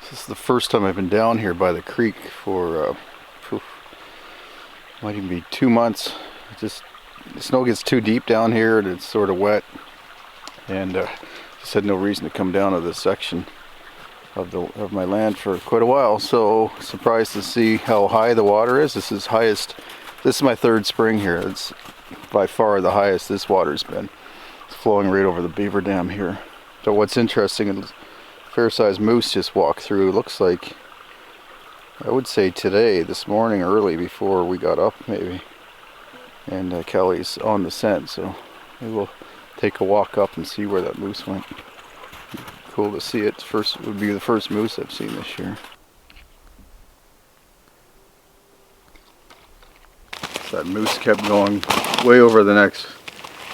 This is the first time I've been down here by the creek for might even be 2 months. Just the snow gets too deep down here and it's sort of wet, and just had no reason to come down to this section of my land for quite a while. So surprised to see how high the water is. This is highest. This is my third spring here. It's by far the highest this water's been. It's flowing right over the beaver dam here. So what's interesting is fair-sized moose just walked through. It looks like, I would say today, this morning early before we got up maybe. And Kelly's on the scent, so we will take a walk up and see where that moose went. Cool to see it. It would be the first moose I've seen this year. That moose kept going way over the next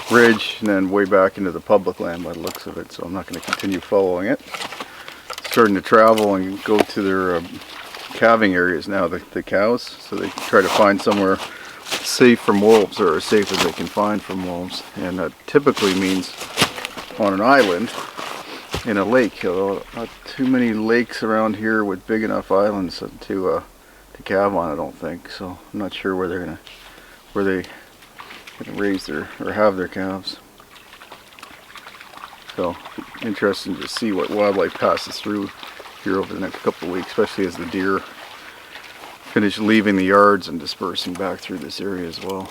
ridge and then way back into the public land by the looks of it, so I'm not going to continue following it. Starting to travel and go to their calving areas now, the cows, so they try to find somewhere safe from wolves, or as safe as they can find from wolves, and that typically means on an island in a lake, although not too many lakes around here with big enough islands to calve on, I don't think. So I'm not sure where they gonna raise their or have their calves. So interesting to see what wildlife passes through here over the next couple of weeks, especially as the deer finish leaving the yards and dispersing back through this area as well.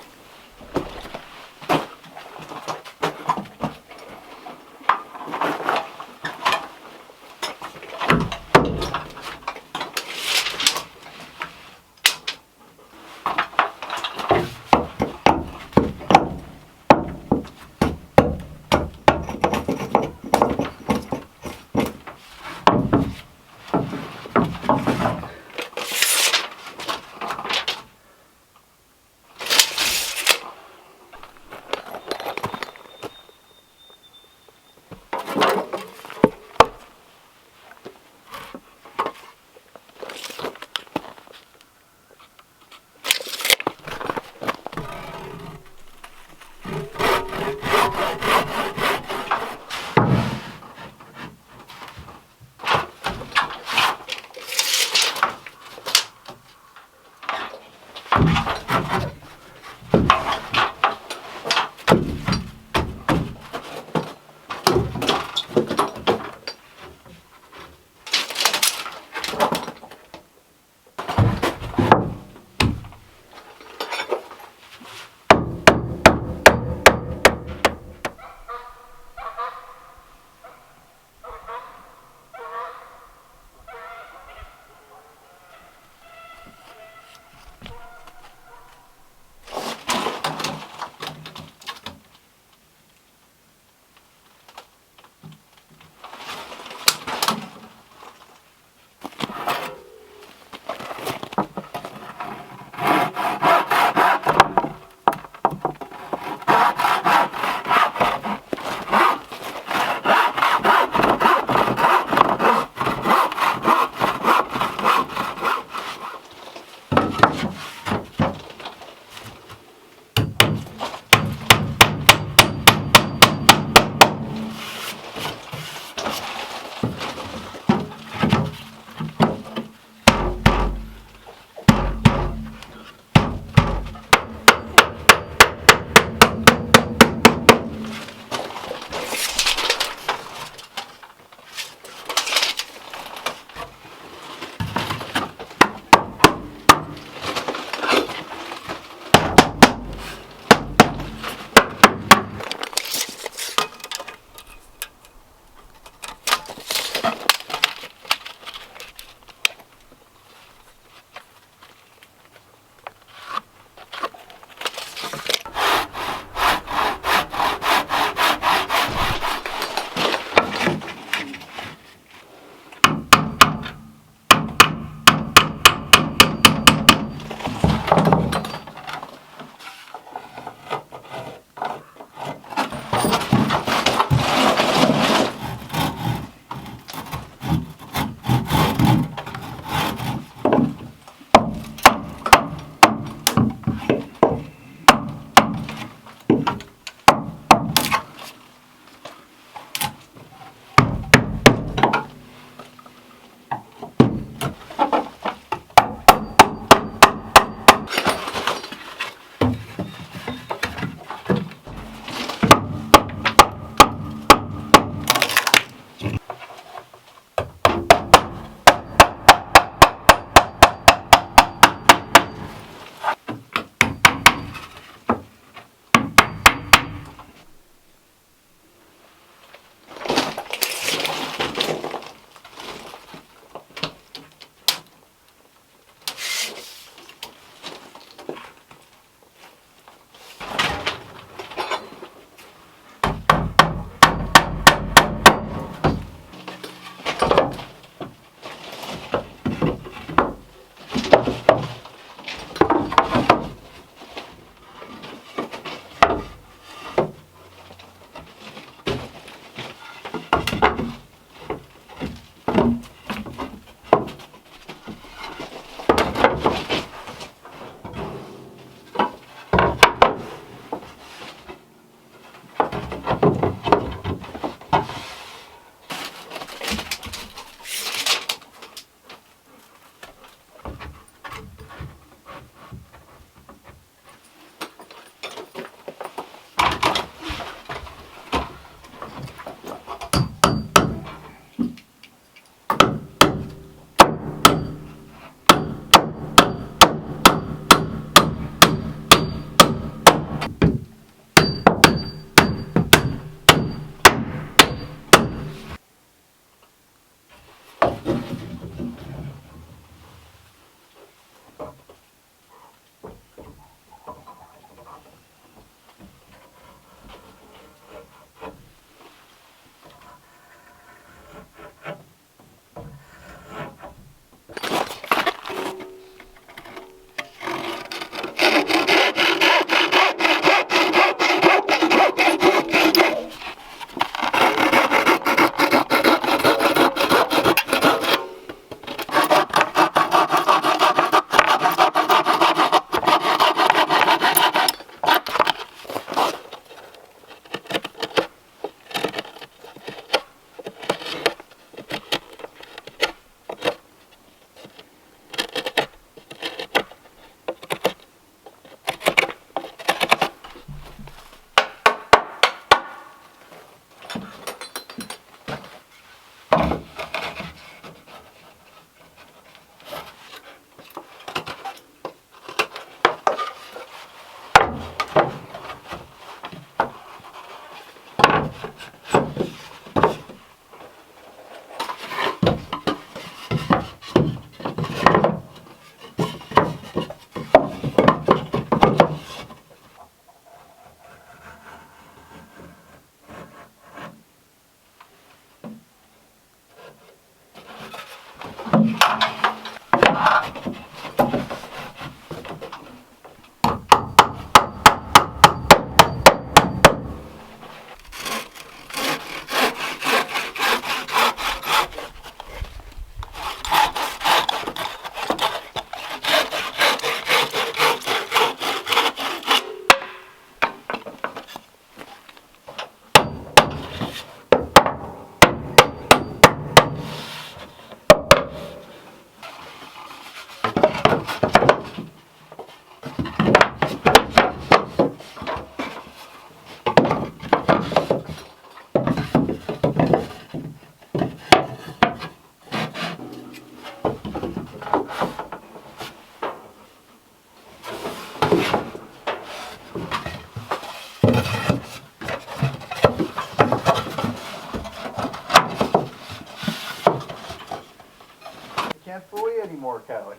can't fool you anymore, Callie.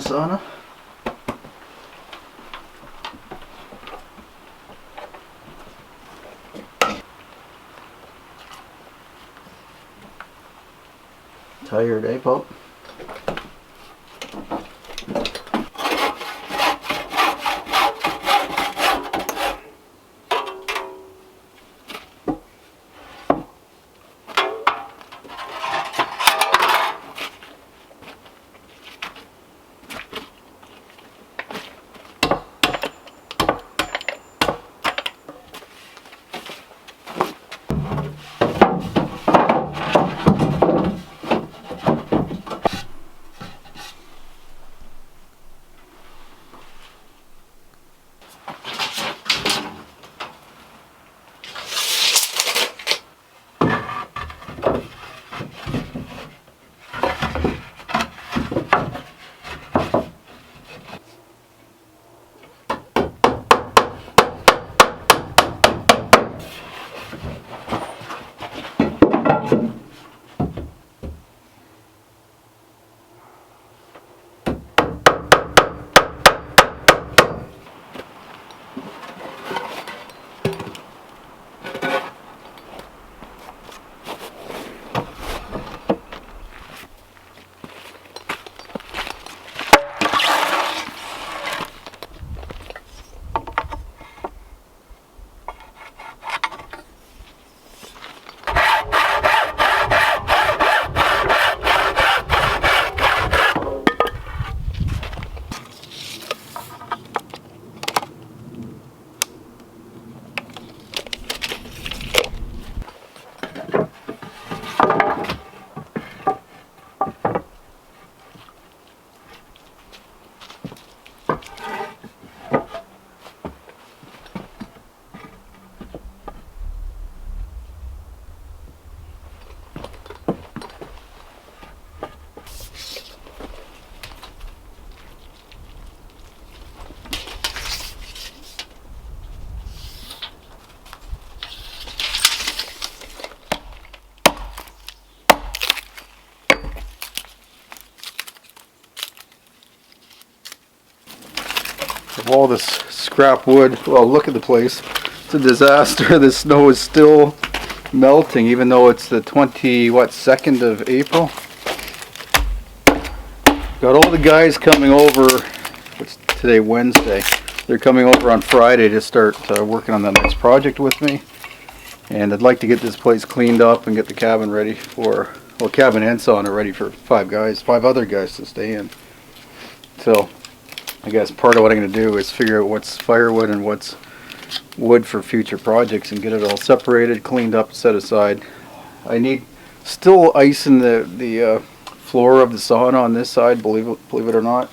sauna. Tired, eh, Pope? Of all this scrap wood, well, look at the place. It's a disaster. The snow is still melting, even though it's the 2nd of April. Got all the guys coming over. What's today, Wednesday? They're coming over on Friday to start working on the next project with me. And I'd like to get this place cleaned up and get the cabin ready for, well, cabin and sauna ready for 5 other guys to stay in. So I guess part of what I'm going to do is figure out what's firewood and what's wood for future projects and get it all separated, cleaned up, set aside. I need still ice in the floor of the sauna on this side, believe it or not.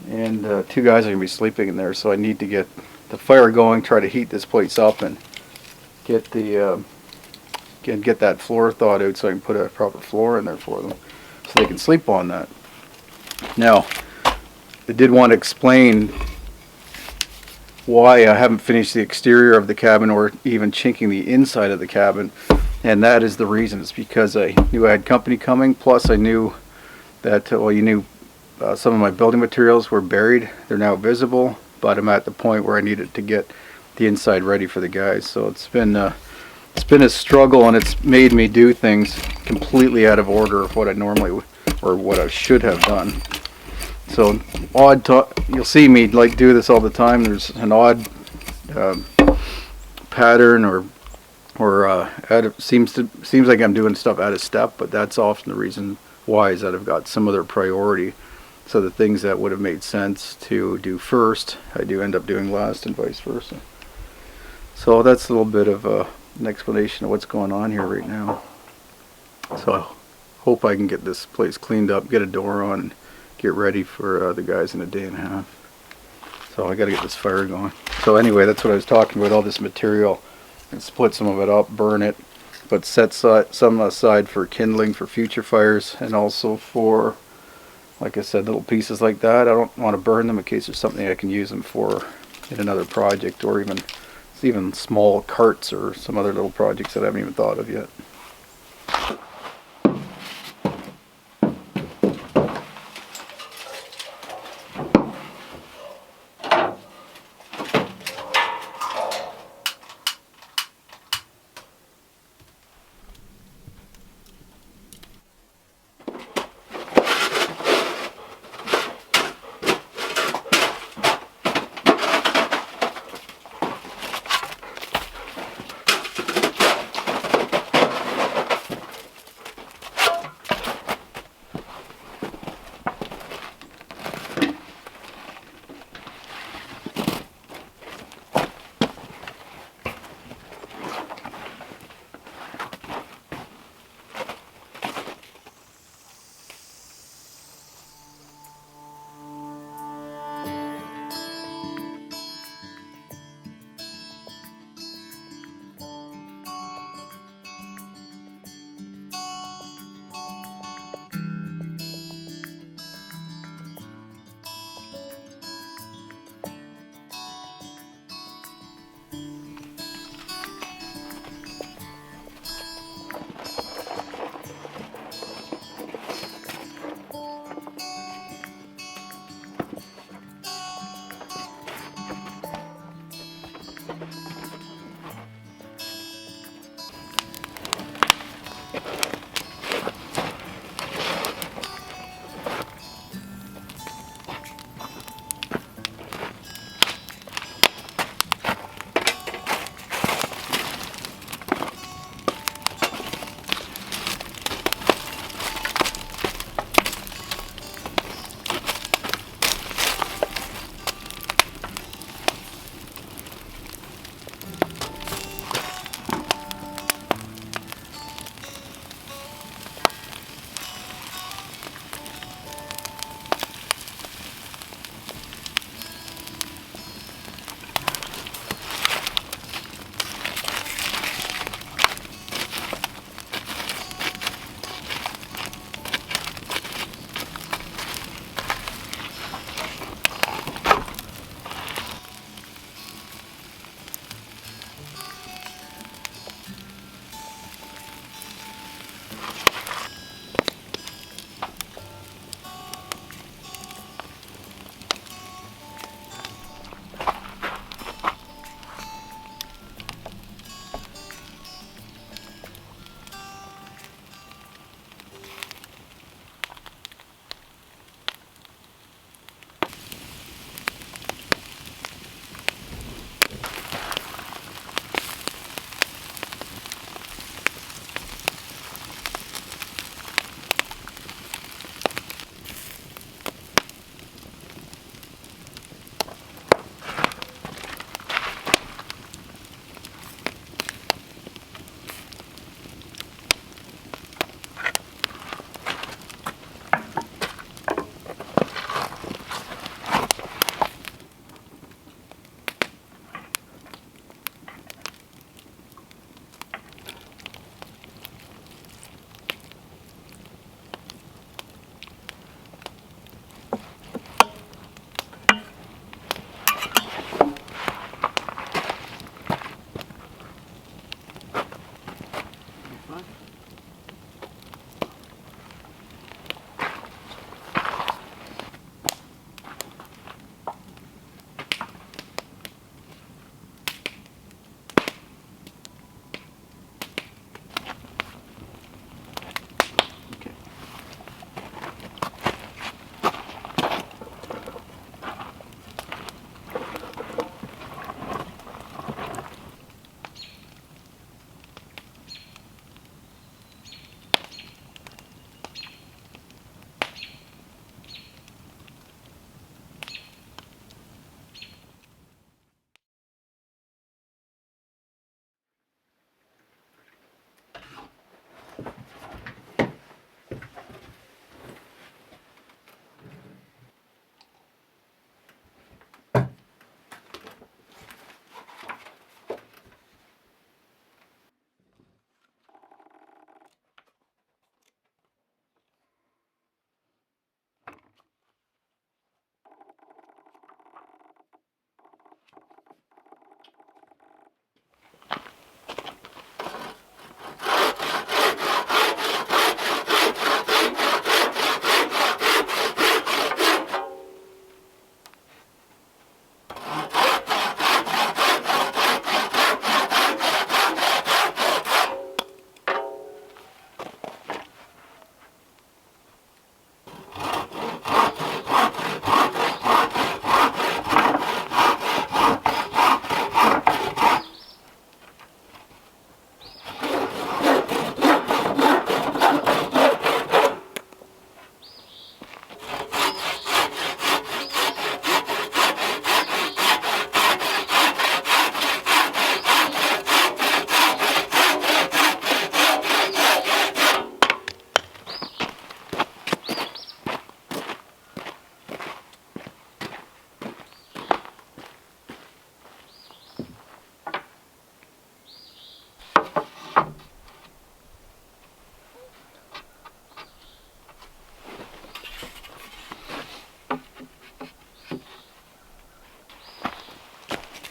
And 2 guys are going to be sleeping in there, so I need to get the fire going, try to heat this place up and get the get that floor thawed out so I can put a proper floor in there for them so they can sleep on that. Now, I did want to explain why I haven't finished the exterior of the cabin or even chinking the inside of the cabin, and that is the reason. It's because I knew I had company coming, plus I knew that, well, you knew some of my building materials were buried. They're now visible, but I'm at the point where I needed to get the inside ready for the guys. So it's been a struggle, and it's made me do things completely out of order of what I normally or what I should have done. So you'll see me like do this all the time. There's an odd pattern or seems like I'm doing stuff out of step, but that's often the reason why, is that I've got some other priority. So the things that would have made sense to do first, I do end up doing last, and vice versa. So that's a little bit of an explanation of what's going on here right now. So I hope I can get this place cleaned up, get a door on, and get ready for the guys in a day and a half. So I got to get this fire going. So anyway, that's what I was talking about, all this material, and split some of it up, burn it, but set some aside for kindling for future fires, and also for, like I said, little pieces like that. I don't want to burn them in case there's something I can use them for in another project, or even small carts or some other little projects that I haven't even thought of yet.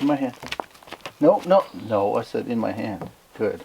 my hand. No, no, no, I said in my hand. Good.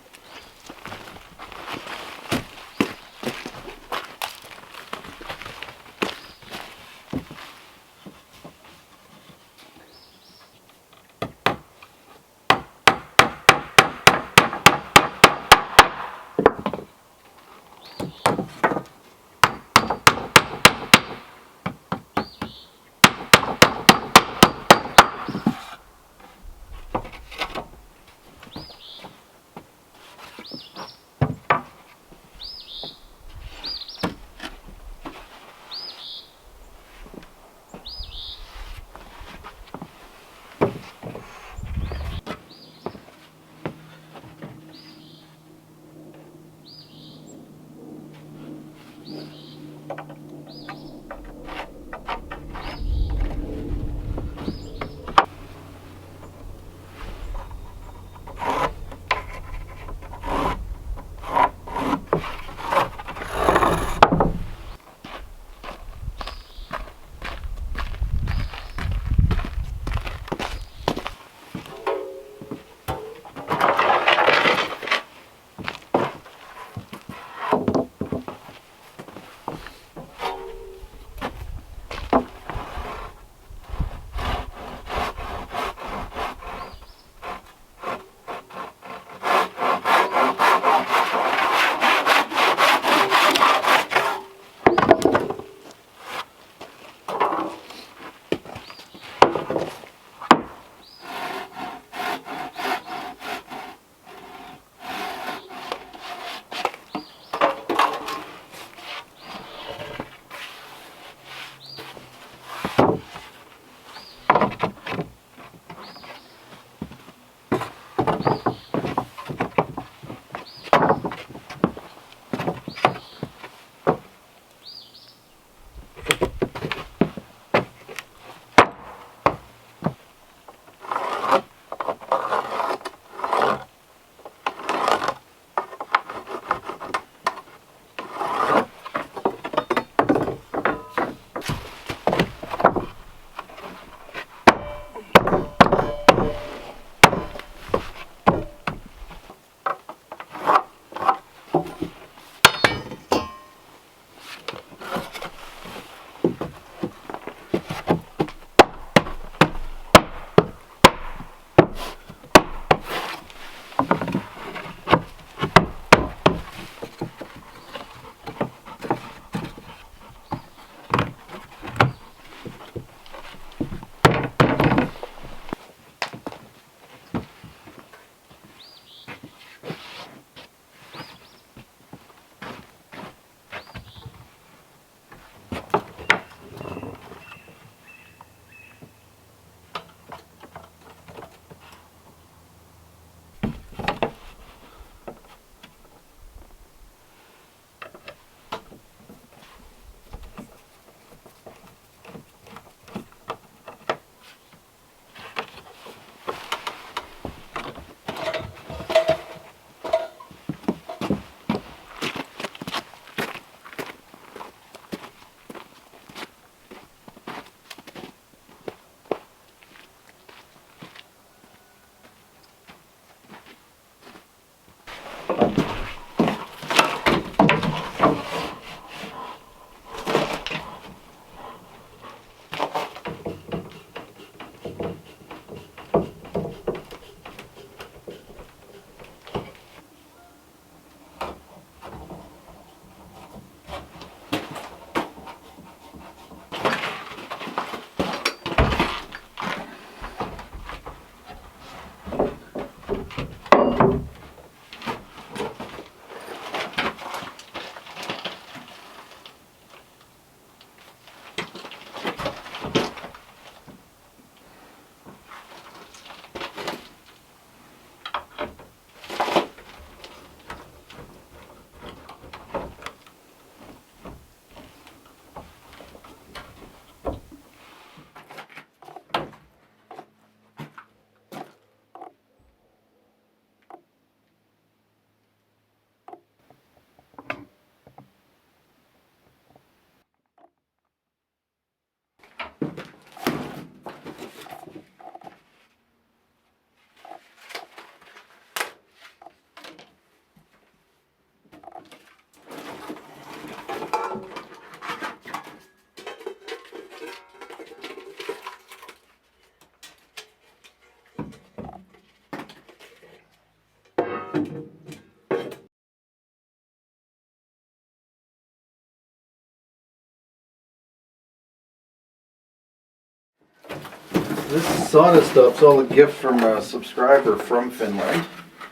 This sauna stuff's all a gift from a subscriber from Finland.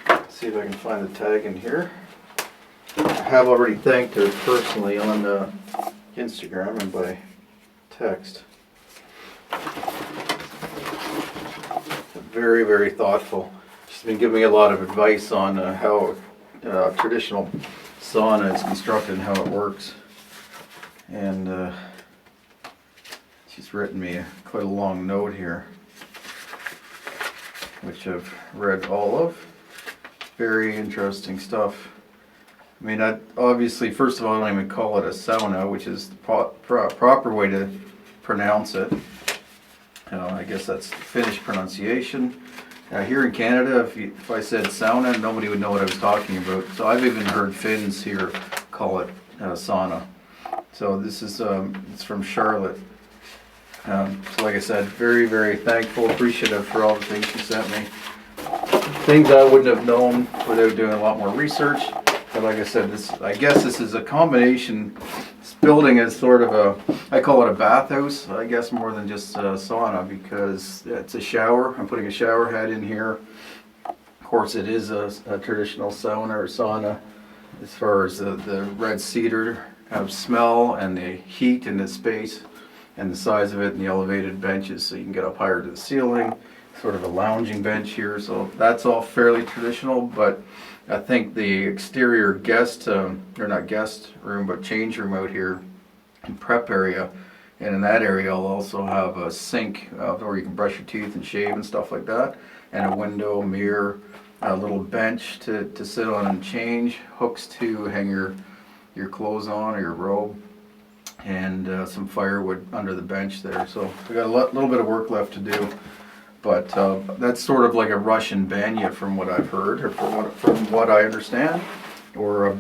Let's see if I can find the tag in here. I have already thanked her personally on Instagram and by text. Very, very thoughtful. She's been giving me a lot of advice on how traditional sauna is constructed and how it works. And she's written me quite a long note here, which I've read all of. Very interesting stuff. I mean, obviously, first of all, I don't even call it a sauna, which is the proper way to pronounce it. I guess that's the Finnish pronunciation. Here in Canada, if I said sauna, nobody would know what I was talking about. So I've even heard Finns here call it sauna. So this is it's from Charlotte. So like I said, very, very thankful, appreciative for all the things she sent me. Things I wouldn't have known without doing a lot more research. But like I said, I guess this is a combination. This building is sort of I call it a bathhouse, I guess, more than just a sauna, because it's a shower. I'm putting a shower head in here. Of course, it is a traditional sauna or sauna, as far as the red cedar smell and the heat and the space and the size of it and the elevated benches, so you can get up higher to the ceiling. Sort of a lounging bench here, so that's all fairly traditional. But I think the exterior guest, or not guest room, but change room out here and prep area, and in that area I'll also have a sink where you can brush your teeth and shave and stuff like that, and a window, mirror, a little bench to sit on and change, hooks to hang your clothes on or your robe, and some firewood under the bench there. So we got a little bit of work left to do. But that's sort of like a Russian banya from what I've heard, or from what I understand. Or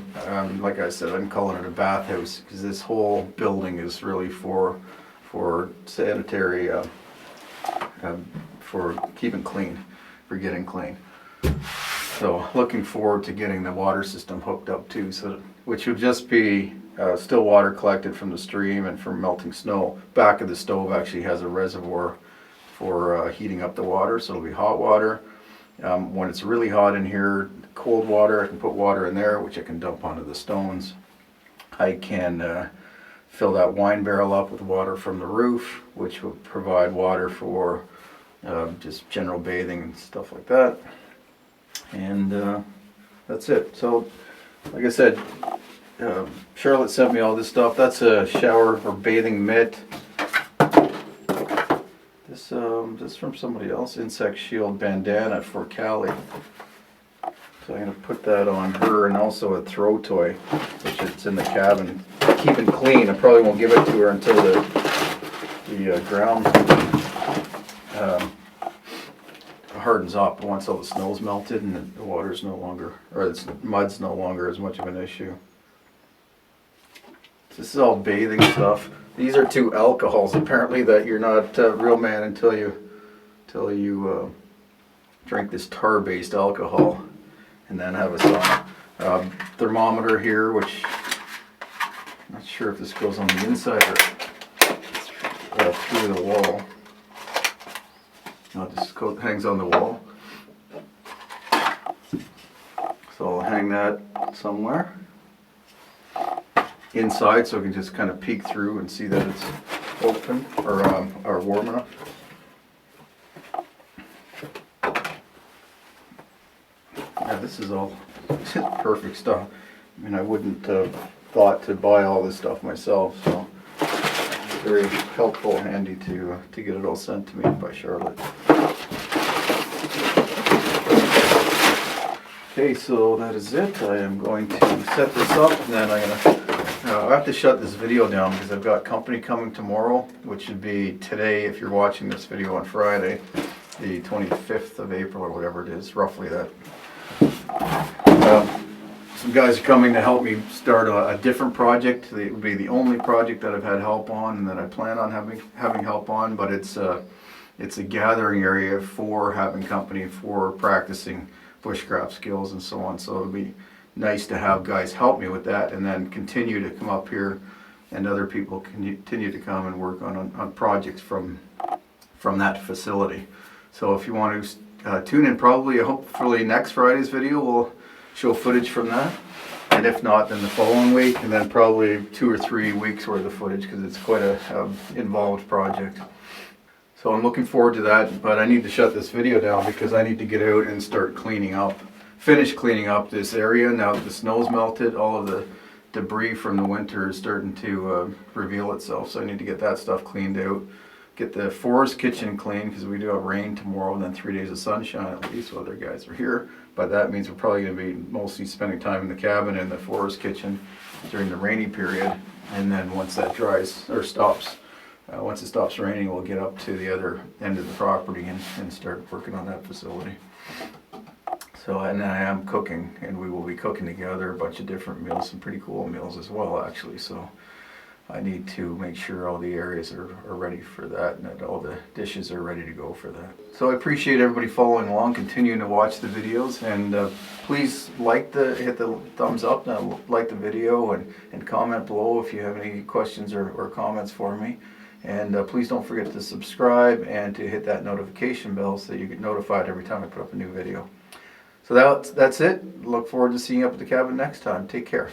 like I said, I'm calling it a bathhouse, because this whole building is really for sanitary, for keeping clean, for getting clean. So looking forward to getting the water system hooked up too, which would just be still water collected from the stream and from melting snow. Back of the stove actually has a reservoir for heating up the water, so it'll be hot water. When it's really hot in here, cold water, I can put water in there, which I can dump onto the stones. I can fill that wine barrel up with water from the roof, which will provide water for just general bathing and stuff like that. And that's it. So, like I said, Charlotte sent me all this stuff. That's a shower or bathing mitt. This is from somebody else. Insect shield bandana for Callie. So I'm going to put that on her, and also a throw toy, which it's in the cabin. Keeping clean. I probably won't give it to her until the ground hardens up. Once all the snow's melted and the water's no longer, or the mud's no longer as much of an issue. This is all bathing stuff. These are 2 alcohols. Apparently, that you're not a real man until you drink this tar-based alcohol, and then have a sauna. Thermometer here, which I'm not sure if this goes on the inside or through the wall. No, it just hangs on the wall. So I'll hang that somewhere inside, so I can just kind of peek through and see that it's open or warm enough. Yeah, this is all perfect stuff. I mean, I wouldn't have thought to buy all this stuff myself, so it's very helpful and handy to get it all sent to me by Charlotte. Okay, so that is it. I am going to set this up, and then I'm going to I have to shut this video down because I've got company coming tomorrow, which should be today if you're watching this video on Friday, the 25th of April or whatever it is, roughly that. Some guys are coming to help me start a different project. It would be the only project that I've had help on and that I plan on having help on, but it's a gathering area for having company, for practicing bushcraft skills and so on. So it'll be nice to have guys help me with that, and then continue to come up here, and other people continue to come and work on projects from from that facility. So if you want to tune in, probably hopefully next Friday's video will show footage from that, and if not, then the following week, and then probably 2 or 3 weeks worth of footage, because it's quite a involved project. So I'm looking forward to that, but I need to shut this video down because I need to get out and start cleaning up, finish cleaning up this area. Now that the snow's melted, all of the debris from the winter is starting to reveal itself, so I need to get that stuff cleaned out. Get the forest kitchen clean, because we do have rain tomorrow and then 3 days of sunshine at least while other guys are here. But that means we're probably going to be mostly spending time in the cabin and the forest kitchen during the rainy period. And then once that dries or stops, once it stops raining, we'll get up to the other end of the property and start working on that facility. So, and I am cooking, and we will be cooking together a bunch of different meals, some pretty cool meals as well actually. So I need to make sure all the areas are ready for that, and that all the dishes are ready to go for that. So I appreciate everybody following along, continuing to watch the videos, and please hit the thumbs up, and like the video, and comment below if you have any questions or comments for me. And please don't forget to subscribe and to hit that notification bell so that you get notified every time I put up a new video. So that's it. Look forward to seeing you up at the cabin next time. Take care.